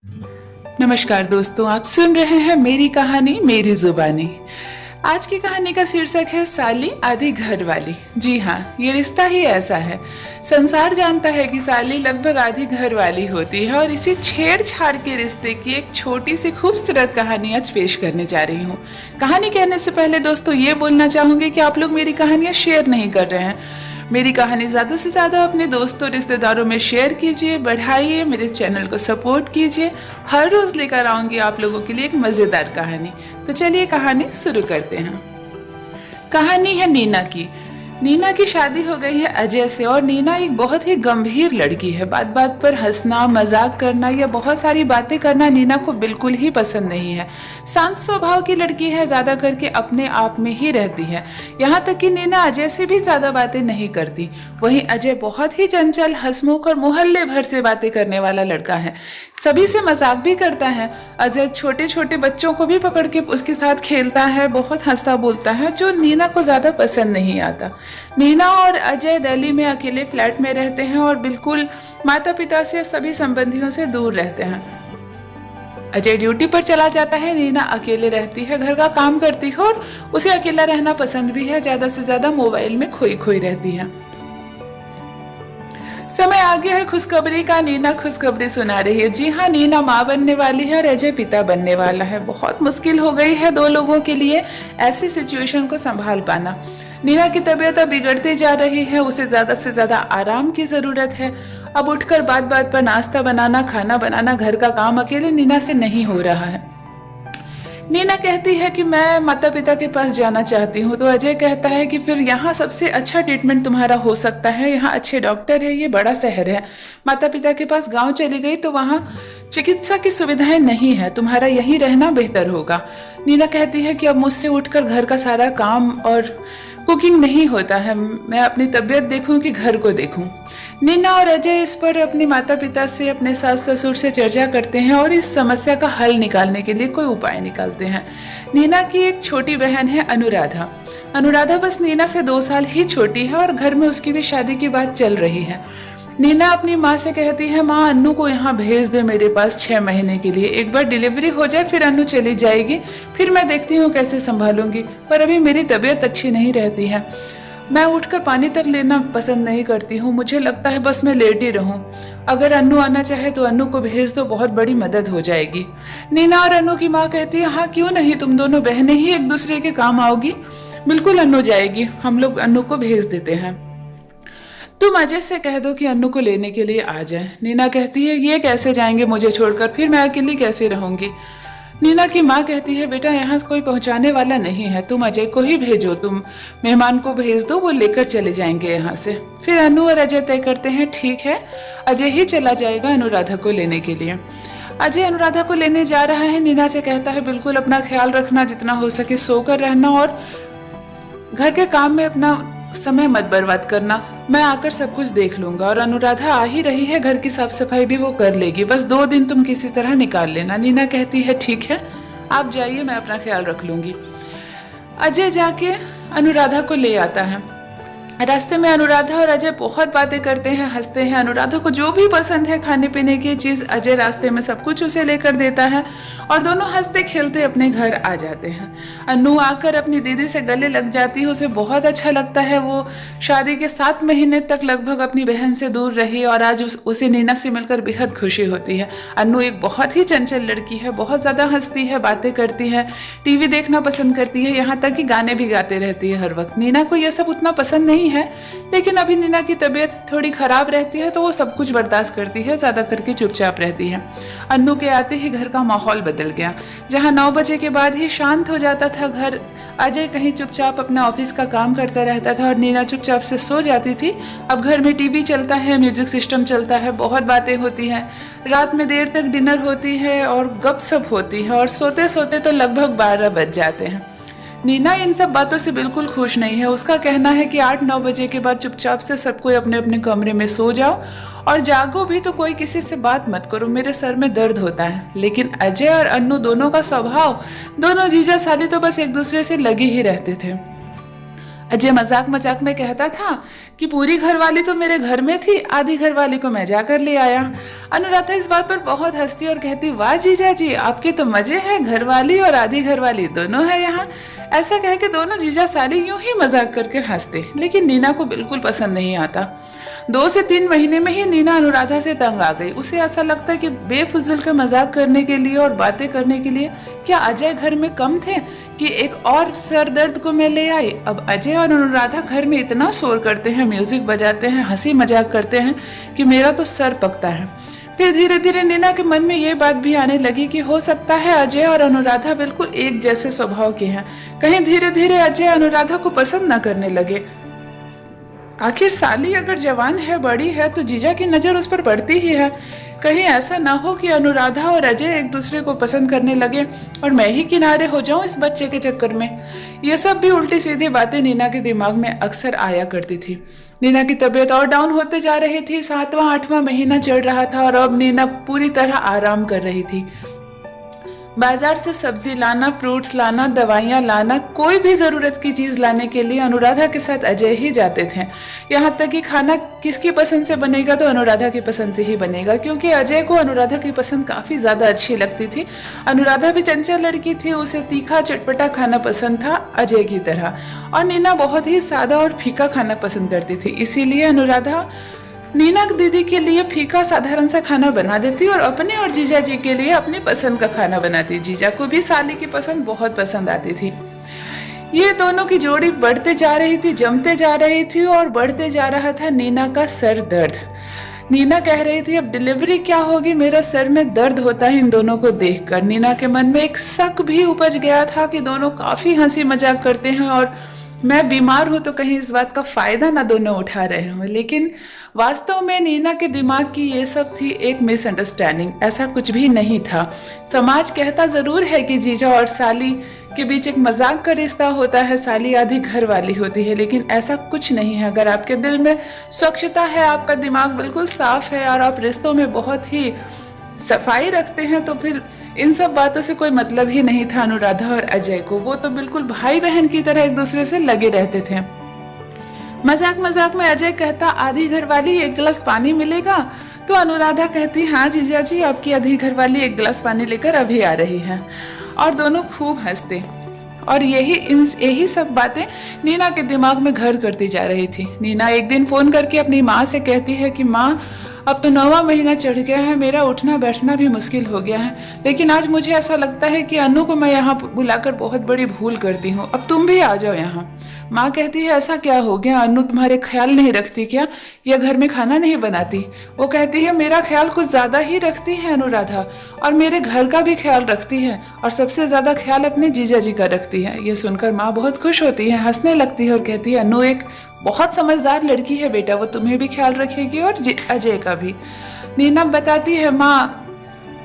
नमस्कार दोस्तों, आप सुन रहे हैं मेरी कहानी मेरी जुबानी। आज की कहानी का शीर्षक है साली आधी घर वाली। जी हाँ, ये रिश्ता ही ऐसा है। संसार जानता है कि साली लगभग आधी घर वाली होती है और इसी छेड़छाड़ के रिश्ते की एक छोटी सी खूबसूरत कहानी आज पेश करने जा रही हूँ। कहानी कहने से पहले दोस्तों ये बोलना चाहूँगी कि आप लोग मेरी कहानियाँ शेयर नहीं कर रहे हैं। मेरी कहानी ज़्यादा से ज़्यादा अपने दोस्तों रिश्तेदारों में शेयर कीजिए, बढ़ाइए, मेरे चैनल को सपोर्ट कीजिए। हर रोज़ लेकर आऊँगी आप लोगों के लिए एक मज़ेदार कहानी। तो चलिए कहानी शुरू करते हैं। कहानी है नीना की। नीना की शादी हो गई है अजय से और नीना एक बहुत ही गंभीर लड़की है। बात बात पर हंसना, मजाक करना या बहुत सारी बातें करना नीना को बिल्कुल ही पसंद नहीं है। शांत स्वभाव की लड़की है, ज्यादा करके अपने आप में ही रहती है। यहाँ तक कि नीना अजय से भी ज्यादा बातें नहीं करती। वहीं अजय बहुत ही चंचल, हंसमुख और मोहल्ले भर से बातें करने वाला लड़का है। सभी से मजाक भी करता है। अजय छोटे छोटे बच्चों को भी पकड़ के उसके साथ खेलता है, बहुत हंसता बोलता है, जो नीना को ज्यादा पसंद नहीं आता। नीना और अजय दिल्ली में अकेले फ्लैट में रहते हैं और बिल्कुल माता पिता से, सभी संबंधियों से दूर रहते हैं। अजय ड्यूटी पर चला जाता है, नीना अकेले रहती है, घर का काम करती है और उसे अकेला रहना पसंद भी है। ज्यादा से ज्यादा मोबाइल में खोई खोई रहती है। समय आ गया है खुशखबरी का। नीना खुशखबरी सुना रही है। जी हाँ, नीना माँ बनने वाली है और अजय पिता बनने वाला है। बहुत मुश्किल हो गई है दो लोगों के लिए ऐसी सिचुएशन को संभाल पाना। नीना की तबीयत अब बिगड़ती जा रही है, उसे ज्यादा से ज्यादा आराम की जरूरत है। अब उठकर बात बात पर नाश्ता बनाना, खाना बनाना, घर का काम अकेले नीना से नहीं हो रहा है। नीना कहती है कि मैं माता पिता के पास जाना चाहती हूँ, तो अजय कहता है कि फिर यहाँ सबसे अच्छा ट्रीटमेंट तुम्हारा हो सकता है, यहाँ अच्छे डॉक्टर है, ये बड़ा शहर है। माता पिता के पास गांव चली गई तो वहाँ चिकित्सा की सुविधाएं नहीं है, तुम्हारा यहीं रहना बेहतर होगा। नीना कहती है कि अब मुझसे उठकर घर का सारा काम और कुकिंग नहीं होता है, मैं अपनी तबीयत देखूं कि घर को देखूं। नीना और अजय इस पर अपने माता पिता से, अपने सास ससुर से चर्चा करते हैं और इस समस्या का हल निकालने के लिए कोई उपाय निकालते हैं। नीना की एक छोटी बहन है अनुराधा। अनुराधा बस नीना से 2 साल ही छोटी है और घर में उसकी भी शादी की बात चल रही है। नीना अपनी माँ से कहती है, माँ अन्नू को यहाँ भेज दे मेरे पास 6 महीने के लिए। एक बार डिलीवरी हो जाए फिर अन्नू चली जाएगी, फिर मैं देखती हूँ कैसे संभालूंगी, पर अभी मेरी तबीयत अच्छी नहीं रहती है। मैं उठकर पानी तक लेना पसंद नहीं करती हूँ, मुझे लगता है बस मैं लेट ही रहूँ। अगर अन्नू आना चाहे तो अन्नू को भेज दो, बहुत बड़ी मदद हो जाएगी। नीना और अन्नू की माँ कहती है, हाँ क्यों नहीं, तुम दोनों बहनें ही एक दूसरे के काम आओगी। बिल्कुल अन्नू जाएगी, हम लोग अन्नू को भेज देते हैं। तुम अजय से कह दो कि अन्नू को लेने के लिए आ जाए। नीना कहती है, ये कैसे जाएंगे मुझे छोड़कर, फिर मैं अकेली कैसे रहूंगी। नीना की माँ कहती है, बेटा यहाँ कोई पहुँचाने वाला नहीं है, तुम अजय को ही भेजो, तुम मेहमान को भेज दो, वो लेकर चले जाएंगे यहाँ से। फिर अनु और अजय तय करते हैं, ठीक है अजय ही चला जाएगा अनुराधा को लेने के लिए। अजय अनुराधा को लेने जा रहा है। नीना से कहता है, बिल्कुल अपना ख्याल रखना, जितना हो सके सोकर रहना और घर के काम में अपना समय मत बर्बाद करना, मैं आकर सब कुछ देख लूंगा। और अनुराधा आ ही रही है, घर की साफ सफाई भी वो कर लेगी, बस 2 दिन तुम किसी तरह निकाल लेना। नीना कहती है, ठीक है आप जाइए, मैं अपना ख्याल रख लूंगी। अजय जाके अनुराधा को ले आता है। रास्ते में अनुराधा और अजय बहुत बातें करते हैं, हंसते हैं। अनुराधा को जो भी पसंद है खाने पीने की चीज, अजय रास्ते में सब कुछ उसे लेकर देता है और दोनों हंसते खेलते अपने घर आ जाते हैं। अनु आकर अपनी दीदी से गले लग जाती है, उसे बहुत अच्छा लगता है। वो शादी के 7 महीने तक लगभग अपनी बहन से दूर रही और आज उसे नीना से मिलकर बेहद खुशी होती है। अनु एक बहुत ही चंचल लड़की है, बहुत ज्यादा हंसती है, बातें करती है, टीवी देखना पसंद करती है, यहाँ तक कि गाने भी गाते रहती है हर वक्त। नीना को यह सब उतना पसंद नहीं है, लेकिन अभी नीना की तबीयत थोड़ी खराब रहती है तो वो सब कुछ बर्दाश्त करती है, ज्यादा करके चुपचाप रहती है। अन्नू के आते ही घर का माहौल बदल गया। जहाँ 9 बजे के बाद ही शांत हो जाता था घर, अजय कहीं चुपचाप अपना ऑफिस का काम करता रहता था और नीना चुपचाप से सो जाती थी। अब घर में टीवी चलता है, म्यूजिक सिस्टम चलता है, बहुत बातें होती हैं, रात में देर तक डिनर होती है और गपशप होती है और सोते सोते तो लगभग 12 बज जाते हैं। नीना इन सब बातों से बिल्कुल खुश नहीं है। उसका कहना है कि 8-9 बजे के बाद चुपचाप से सब कोई अपने अपने कमरे में सो जाओ और जागो भी तो कोई किसी से बात मत करो, मेरे सर में दर्द होता है। लेकिन अजय और अन्नू दोनों का स्वभाव, दोनों जीजा साली तो बस एक दूसरे से लगे ही रहते थे। अजय मजाक मजाक में कहता था कि पूरी घरवाली तो मेरे घर में थी, आधी घरवाली को मैं जाकर ले आया। अनुराधा इस बात पर बहुत हंसती और कहती, वाह जीजा जी, आपके तो मजे हैं, घरवाली और आधी घरवाली दोनों है यहाँ। ऐसा कह के दोनों जीजा साली यूं ही मजाक करके हंसते, लेकिन नीना को बिल्कुल पसंद नहीं आता। 2 से 3 महीने में ही नीना अनुराधा से तंग आ गई। उसे ऐसा लगता है कि बेफिजूल का मजाक करने के लिए और बातें करने के लिए क्या अजय घर में कम थे कि एक और सर दर्द को मैं ले आई। अब अजय और अनुराधा घर में इतना शोर करते हैं, म्यूजिक बजाते हैं, हंसी मजाक करते हैं कि मेरा तो सर पकता है। फिर धीरे धीरे नीना के मन में ये बात भी आने लगी कि हो सकता है अजय और अनुराधा बिल्कुल एक जैसे स्वभाव के हैं। कहीं धीरे धीरे अजय अनुराधा को पसंद न करने लगे। आखिर साली अगर जवान है, बड़ी है, तो जीजा की नजर उस पर पड़ती ही है। कहीं ऐसा ना हो कि अनुराधा और अजय एक दूसरे को पसंद करने लगे और मैं ही किनारे हो जाऊं इस बच्चे के चक्कर में। ये सब भी उल्टी सीधी बातें नीना के दिमाग में अक्सर आया करती थी। नीना की तबीयत और डाउन होते जा रही थी। 7वां 8वां महीना चल रहा था और अब नीना पूरी तरह आराम कर रही थी। बाजार से सब्जी लाना, फ्रूट्स लाना, दवाइयाँ लाना, कोई भी जरूरत की चीज लाने के लिए अनुराधा के साथ अजय ही जाते थे। यहाँ तक कि खाना किसकी पसंद से बनेगा तो अनुराधा की पसंद से ही बनेगा, क्योंकि अजय को अनुराधा की पसंद काफी ज्यादा अच्छी लगती थी। अनुराधा भी चंचल लड़की थी, उसे तीखा चटपटा खाना पसंद था अजय की तरह, और नीना बहुत ही सादा और फीका खाना पसंद करती थी। इसीलिए अनुराधा नीना दीदी के लिए फीका साधारण सा खाना बना देती और अपने और जीजा जी के लिए अपनी पसंद का खाना बनाती। जीजा को भी साली की पसंद बहुत पसंद आती थी। ये दोनों की जोड़ी बढ़ते जा रही थी, जमते जा रही थी और बढ़ते जा रहा था नीना का सर दर्द। नीना कह रही थी, अब डिलीवरी क्या होगी, मेरा सर में दर्द होता है इन दोनों को देखकर। नीना के मन में एक शक भी उपज गया था कि दोनों काफी हंसी मजाक करते हैं और मैं बीमार हूं तो कहीं इस बात का फायदा ना दोनों उठा रहे हों। लेकिन वास्तव में नीना के दिमाग की ये सब थी एक मिसअंडरस्टैंडिंग, ऐसा कुछ भी नहीं था। समाज कहता जरूर है कि जीजा और साली के बीच एक मजाक का रिश्ता होता है, साली आधी घर वाली होती है, लेकिन ऐसा कुछ नहीं है। अगर आपके दिल में स्वच्छता है, आपका दिमाग बिल्कुल साफ है और आप रिश्तों में बहुत ही सफाई रखते हैं, तो फिर इन सब बातों से कोई मतलब ही नहीं था अनुराधा और अजय को। वो तो बिल्कुल भाई बहन की तरह एक दूसरे से लगे रहते थे। मजाक मजाक में अजय कहता, आधी घरवाली 1 गिलास पानी मिलेगा, तो अनुराधा कहती, हाँ जीजा जी, आपकी आधी घरवाली 1 गिलास पानी लेकर अभी आ रही है। और दोनों खूब हंसते और यही सब बातें नीना के दिमाग में घर करती जा रही थी। नीना एक दिन फोन करके अपनी माँ से कहती है कि माँ, अब तो 9वां महीना चढ़ गया है, मेरा उठना बैठना भी मुश्किल हो गया है, लेकिन आज मुझे ऐसा लगता है कि अनु को मैं यहाँ बुलाकर बहुत बड़ी भूल करती हूँ, अब तुम भी आ जाओ यहाँ। माँ कहती है, ऐसा क्या हो गया, अनु तुम्हारे ख्याल नहीं रखती क्या, या घर में खाना नहीं बनाती? वो कहती है, मेरा ख्याल कुछ ज्यादा ही रखती है अनुराधा, और मेरे घर का भी ख्याल रखती है, और सबसे ज्यादा ख्याल अपने जीजा जी का रखती है। ये सुनकर माँ बहुत खुश होती है, हंसने लगती है और कहती है, अनु एक बहुत समझदार लड़की है बेटा, वो तुम्हें भी ख्याल रखेगी और अजय का भी। नीना बताती है, माँ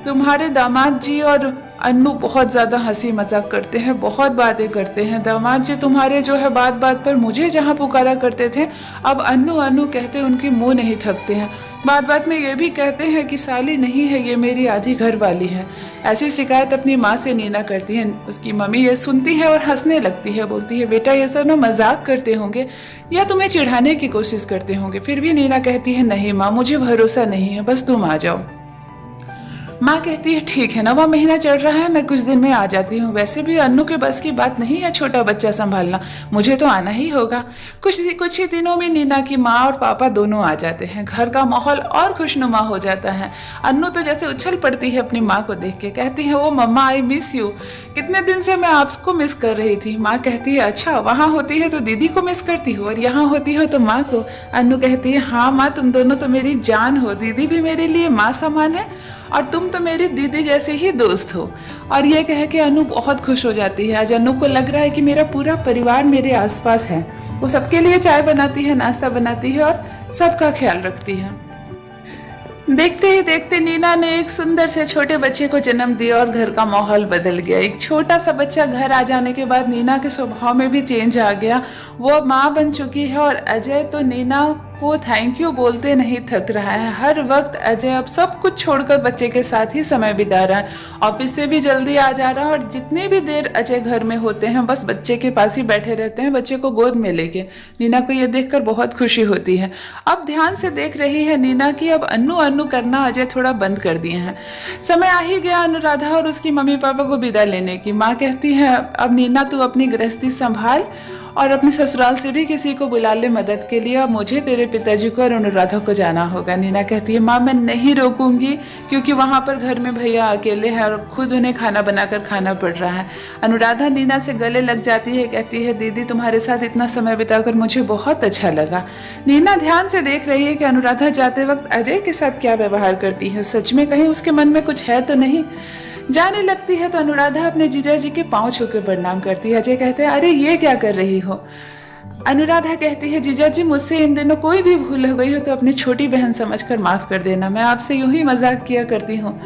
तुम्हारे दामाद जी और अन्नू बहुत ज्यादा हंसी मजाक करते हैं, बहुत बातें करते हैं। दामाद जी तुम्हारे जो है बात बात पर मुझे जहाँ पुकारा करते थे, अब अन्नू अन्नू कहते उनकी मुंह नहीं थकते हैं। बात बात में ये भी कहते हैं कि साली नहीं है, ये मेरी आधी घर वाली है। ऐसी शिकायत अपनी माँ से नीना करती है। उसकी मम्मी ये सुनती है और हंसने लगती है, बोलती है, बेटा ये सब ना मजाक करते होंगे या तुम्हें चिढ़ाने की कोशिश करते होंगे। फिर भी नीना कहती है, नहीं माँ, मुझे भरोसा नहीं है, बस तुम आ जाओ। माँ कहती है, ठीक है, 9वां महीना चल रहा है, मैं कुछ दिन में आ जाती हूँ। वैसे भी अन्नू के बस की बात नहीं है छोटा बच्चा संभालना, मुझे तो आना ही होगा। कुछ ही दिनों में नीना की माँ और पापा दोनों आ जाते हैं। घर का माहौल और खुशनुमा हो जाता है। अन्नू तो जैसे उछल पड़ती है अपनी माँ को देख के, कहती है, ओ मम्मा, आई मिस यू, कितने दिन से मैं आपको मिस कर रही थी। माँ कहती है, अच्छा, वहाँ होती है तो दीदी को मिस करती हो और यहाँ होती हो तो माँ को। अन्नू कहती है, हाँ माँ, तुम दोनों तो मेरी जान हो, दीदी भी मेरे लिए माँ समान है और तुम तो मेरी दीदी जैसे ही दोस्त हो। और ये कह के अनु बहुत खुश हो जाती है। आज अनु को लग रहा है कि मेरा पूरा परिवार मेरे आसपास है। वो सबके लिए चाय बनाती है, नाश्ता बनाती है और सबका ख्याल रखती है। देखते ही देखते नीना ने एक सुंदर से छोटे बच्चे को जन्म दिया और घर का माहौल बदल गया। एक छोटा सा बच्चा घर आ जाने के बाद नीना के स्वभाव में भी चेंज आ गया। वो अब माँ बन चुकी है और अजय तो नीना वो थैंक यू बोलते नहीं थक रहा है। हर वक्त अजय अब सब कुछ छोड़कर बच्चे के साथ ही समय बिता रहा है। ऑफिस से भी जल्दी आ जा रहा है और जितनी भी देर अजय घर में होते हैं बस बच्चे के पास ही बैठे रहते हैं, बच्चे को गोद में लेके। नीना को ये देखकर बहुत खुशी होती है। अब ध्यान से देख रही है नीना कि अब अन्नू अन्नू करना अजय थोड़ा बंद कर दिए हैं। समय आ ही गया अनुराधा और उसकी मम्मी पापा को विदा लेने की। माँ कहती है अब नीना तू अपनी गृहस्थी संभाल और अपने ससुराल से भी किसी को बुला ले मदद के लिए। अब मुझे तेरे पिताजी को और अनुराधा को जाना होगा। नीना कहती है माँ मैं नहीं रोकूंगी, क्योंकि वहाँ पर घर में भैया अकेले हैं और खुद उन्हें खाना बनाकर खाना पड़ रहा है। अनुराधा नीना से गले लग जाती है, कहती है दीदी तुम्हारे साथ इतना समय बिताकर मुझे बहुत अच्छा लगा। नीना ध्यान से देख रही है कि अनुराधा जाते वक्त अजय के साथ क्या व्यवहार करती है। सच में कहीं उसके मन में कुछ है तो नहीं। जाने लगती है तो अनुराधा अपने जीजा जी के पांव छू के प्रणाम करती है। अजय कहते हैं अरे ये क्या कर रही हो। अनुराधा कहती है जीजा जी मुझसे इन दिनों कोई भी भूल हो गई हो तो अपनी छोटी बहन समझकर माफ कर देना, मैं आपसे यूं ही मजाक किया करती हूँ।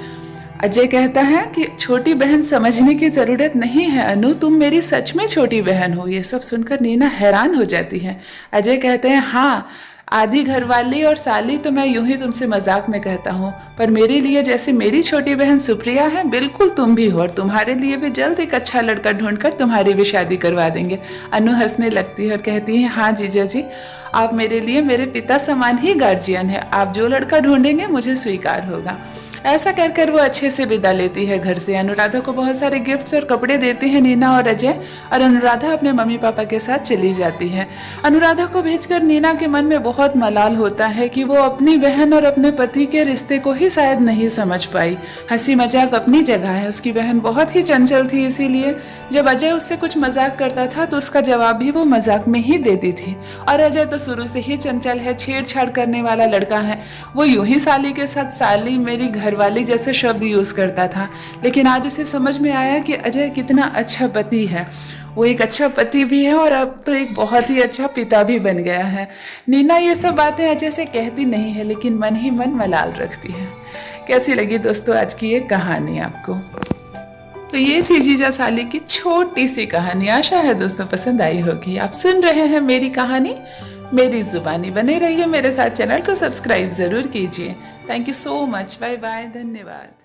अजय कहता है कि छोटी बहन समझने की जरूरत नहीं है अनु, तुम मेरी सच में छोटी बहन हो। ये सब सुनकर नीना हैरान हो जाती है। अजय कहते हैं हाँ आधी घरवाली और साली तो मैं यूं ही तुमसे मजाक में कहता हूँ, पर मेरे लिए जैसे मेरी छोटी बहन सुप्रिया है बिल्कुल तुम भी हो, और तुम्हारे लिए भी जल्द एक अच्छा लड़का ढूंढकर तुम्हारी भी शादी करवा देंगे। अनु हंसने लगती है और कहती है हाँ जीजा जी आप मेरे लिए मेरे पिता समान ही गार्जियन है, आप जो लड़का ढूंढेंगे मुझे स्वीकार होगा। ऐसा कहकर वो अच्छे से विदा लेती है घर से। अनुराधा को बहुत सारे गिफ्ट्स और कपड़े देते हैं नीना और अजय, और अनुराधा अपने मम्मी पापा के साथ चली जाती है। अनुराधा को भेजकर नीना के मन में बहुत मलाल होता है कि वो अपनी बहन और अपने पति के रिश्ते को ही शायद नहीं समझ पाई। हंसी मजाक अपनी जगह है, उसकी बहन बहुत ही चंचल थी, इसीलिए जब अजय उससे कुछ मजाक करता था तो उसका जवाब भी वो मजाक में ही देती थी। और अजय तो शुरू से ही चंचल है, छेड़छाड़ करने वाला लड़का है। वो यूं ही साली के साथ साली मेरी घरवाली जैसे शब्द यूज करता था, लेकिन आज उसे समझ में आया कि अजय कितना अच्छा पति है। वो एक अच्छा पति भी है और अब तो एक बहुत ही अच्छा पिता भी बन गया है। नीना ये सब बातें अजय से कहती नहीं है, लेकिन मन ही मन मलाल रखती है। कैसी लगी दोस्तों आज की ये कहानी आपको? तो ये थी जीजा साली की छोटी सी कहानी। आशा है दोस्तों पसंद आई होगी। आप सुन रहे हैं मेरी कहानी मेरी जुबानी। बने रहिए मेरे साथ, चैनल को सब्सक्राइब जरूर कीजिए। Thank you so much. Bye bye, धन्यवाद।